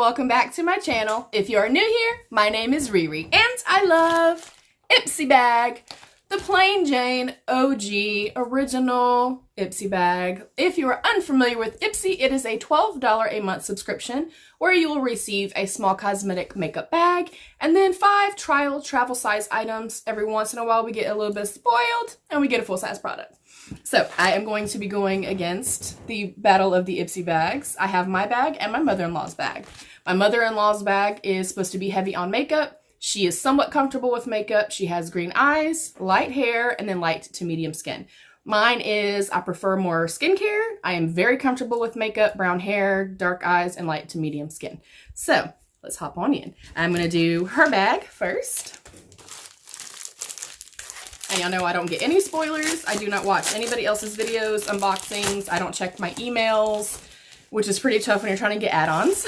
welcome back to my channel. If you are new here, my name is Riri and I love Ipsy bag, the plain Jane OG original Ipsy bag. If you are unfamiliar with Ipsy, it is a $12 a month subscription where you will receive a small cosmetic makeup bag and then 5 trial travel size items. Every once in a while we get a little bit spoiled and we get a full size product. So I am going to be going against the battle of the Ipsy bags. I have my bag and my mother-in-law's bag. My mother-in-law's bag is supposed to be heavy on makeup. She is somewhat comfortable with makeup. She has green eyes, light hair, and then light to medium skin. Mine is, I prefer more skincare. I am very comfortable with makeup, brown hair, dark eyes, and light to medium skin. So let's hop on in. I'm going to do her bag first. And y'all know I don't get any spoilers. I do not watch anybody else's videos, unboxings. I don't check my emails, which is pretty tough when you're trying to get add-ons.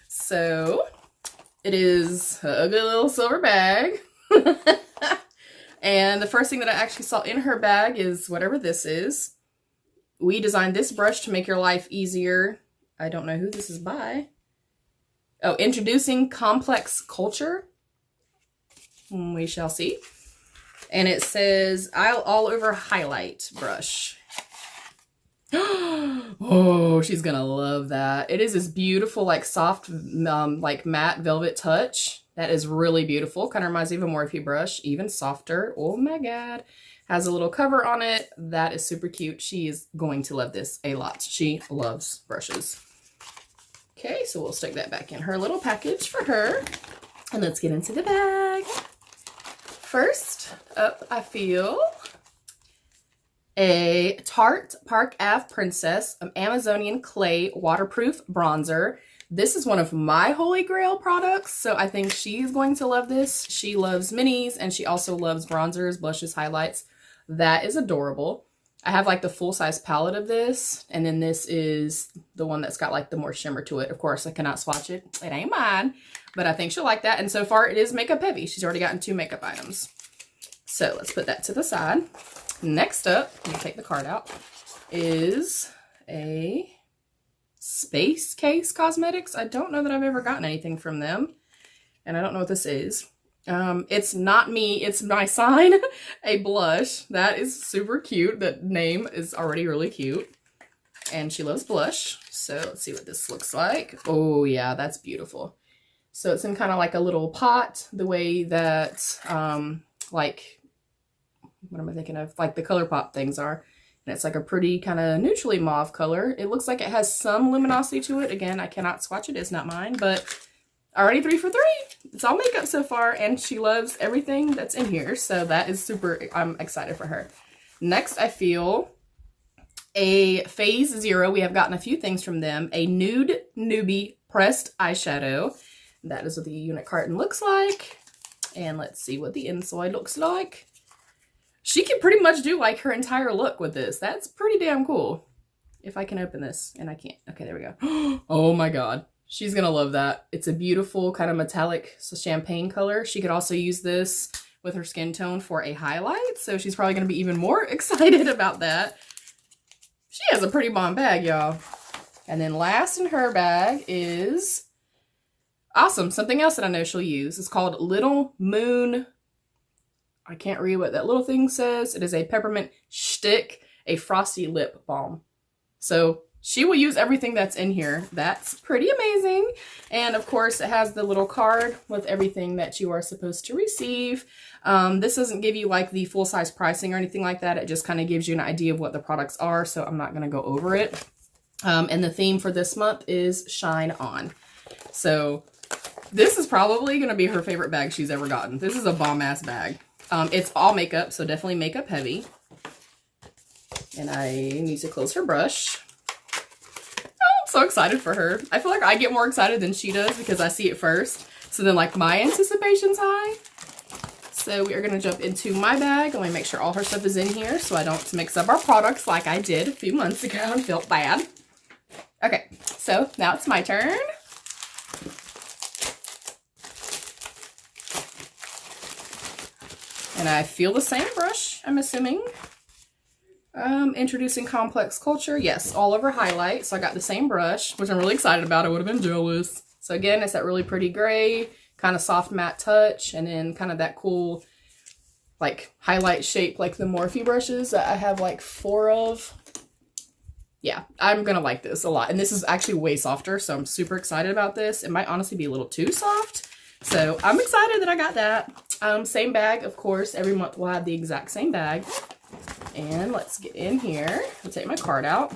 So it is a good little silver bag. And the first thing that I actually saw in her bag is whatever this is. We designed this brush to make your life easier. I don't know who this is by. Oh, introducing Complex Culture. We shall see. And it says all over highlight brush. Oh, she's gonna love that. It is this beautiful, like soft, like matte velvet touch. That is really beautiful. Kind of reminds me of a Morphe brush, even softer. Oh my God. Has a little cover on it. That is super cute. She is going to love this a lot. She loves brushes. Okay, so we'll stick that back in her little package for her. And let's get into the bag. First up, I feel a Tarte Park Ave Princess Amazonian Clay Waterproof Bronzer. This is one of my holy grail products, so I think she's going to love this. She loves minis, and she also loves bronzers, blushes, highlights. That is adorable. I have like the full-size palette of this, and then this is the one that's got like the more shimmer to it. Of course, I cannot swatch it. It ain't mine, but I think she'll like that. And so far, it is makeup heavy. She's already gotten 2 makeup items. So let's put that to the side. Next up, let me take the card out, is a Space Case Cosmetics. I don't know that I've ever gotten anything from them, and I don't know what this is. It's not me, it's my sign. A blush. That is super cute. That name is already really cute. And she loves blush. So let's see what this looks like. Oh yeah, that's beautiful. So it's in kind of like a little pot, the way that, like, what am I thinking of? Like the ColourPop things are. And it's like a pretty kind of neutrally mauve color. It looks like it has some luminosity to it. Again, I cannot swatch it. It's not mine, but already 3 for 3. It's all makeup so far, and she loves everything that's in here. So that is super, I'm excited for her. Next, I feel a Phase Zero. We have gotten a few things from them. A Nude Newbie Pressed Eyeshadow. That is what the unit carton looks like. And let's see what the inside looks like. She can pretty much do like her entire look with this. That's pretty damn cool. If I can open this, and I can't. Okay, there we go. Oh my God. She's gonna love that. It's a beautiful kind of metallic champagne color. She could also use this with her skin tone for a highlight. So she's probably gonna be even more excited about that. She has a pretty bomb bag, y'all. And then last in her bag is awesome. Something else that I know she'll use. It's called Little Moon. I can't read what that little thing says. It is a peppermint stick, a frosty lip balm. So she will use everything that's in here. That's pretty amazing. And of course, it has the little card with everything that you are supposed to receive. This doesn't give you like the full-size pricing or anything like that. It just kind of gives you an idea of what the products are. So I'm not going to go over it. And the theme for this month is Shine On. So this is probably going to be her favorite bag she's ever gotten. This is a bomb-ass bag. It's all makeup, so definitely makeup heavy. And I need to close her brush. Oh, I'm so excited for her. I feel like I get more excited than she does because I see it first. So then like my anticipation's high. So we are going to jump into my bag. Let me make sure all her stuff is in here so I don't mix up our products like I did a few months ago and felt bad. Okay, so now it's my turn. And I feel the same brush, I'm assuming. Introducing complex culture. Yes, all over highlight. So I got the same brush, which I'm really excited about. I would have been jealous. So again, it's that really pretty gray, kind of soft matte touch, and then kind of that cool like highlight shape like the Morphe brushes that I have like 4 of. Yeah, I'm gonna like this a lot. And this is actually way softer, so I'm super excited about this. It might honestly be a little too soft. So I'm excited that I got that. Same bag, of course. Every month we'll have the exact same bag. And let's get in here. I'll take my card out.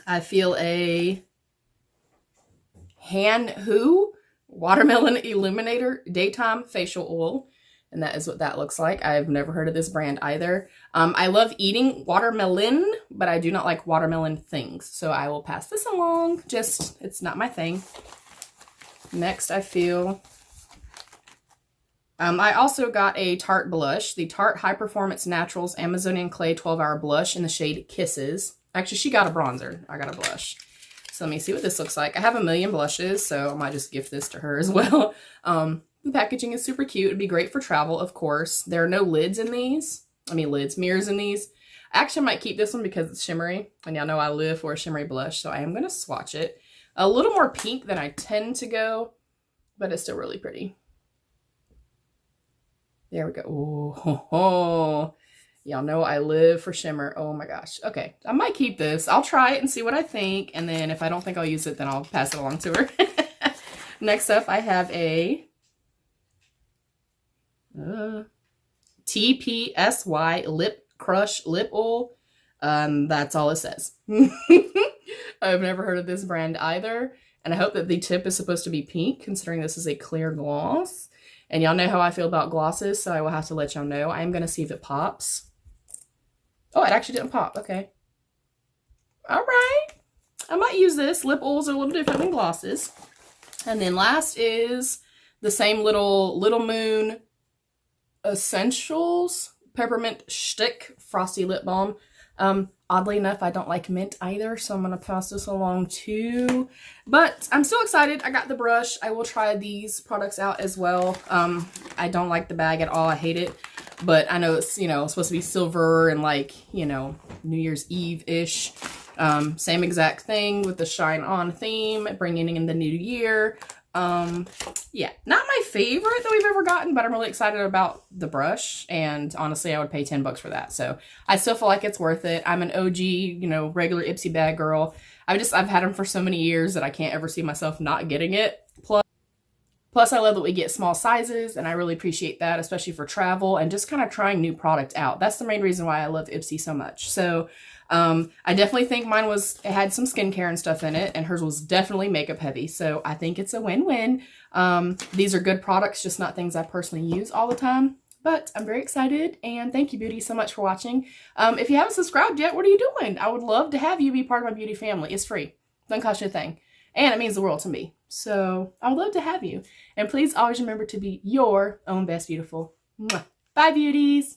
I feel a Han Hu Watermelon Illuminator Daytime Facial Oil. And that is what that looks like. I've never heard of this brand either. I love eating watermelon, but I do not like watermelon things. So I will pass this along. Just, it's not my thing. Next, I feel... I also got a Tarte blush, the Tarte High Performance Naturals Amazonian Clay 12-Hour Blush in the shade Kisses. Actually, she got a bronzer. I got a blush. So let me see what this looks like. I have a million blushes, so I might just gift this to her as well. The packaging is super cute. It'd be great for travel, of course. There are no lids in these. Mirrors in these. I actually might keep this one because it's shimmery. And y'all know I live for a shimmery blush, so I am going to swatch it. A little more pink than I tend to go, but it's still really pretty. There we go. Ooh, ho, ho. Y'all know I live for shimmer. Oh my gosh. Okay, I might keep this. I'll try it and see what I think. And then if I don't think I'll use it, then I'll pass it along to her. Next up, I have a TPSY Lip Crush Lip Oil. That's all it says. I've never heard of this brand either. And I hope that the tip is supposed to be pink, considering this is a clear gloss. And y'all know how I feel about glosses, so I will have to let y'all know. I'm going to see if it pops. Oh, it actually didn't pop. Okay. All right. I might use this. Lip oils are a little different than glosses. And then last is the same Little Moon Essentials Peppermint Stick Frosty Lip Balm. Oddly enough, I don't like mint either, so I'm going to pass this along too. But I'm still excited. I got the brush. I will try these products out as well. I don't like the bag at all. I hate it. But I know it's, supposed to be silver and like, New Year's Eve-ish. Same exact thing with the Shine On theme, bringing in the new year. Yeah, not my favorite that we've ever gotten, but I'm really excited about the brush, and honestly I would pay 10 bucks for that. So I still feel like it's worth it. I'm an OG, regular Ipsy bag girl. I've had them for so many years that I can't ever see myself not getting it. Plus I love that we get small sizes, and I really appreciate that, especially for travel and just kind of trying new product out. That's the main reason why I love Ipsy so much. So I definitely think mine it had some skincare and stuff in it, and hers was definitely makeup heavy. So I think it's a win-win. These are good products, just not things I personally use all the time. But I'm very excited, and thank you, beauty, so much for watching. If you haven't subscribed yet, what are you doing? I would love to have you be part of my beauty family. It's free. Doesn't cost you a thing. And it means the world to me. So I would love to have you. And please always remember to be your own best beautiful. Mwah. Bye, beauties.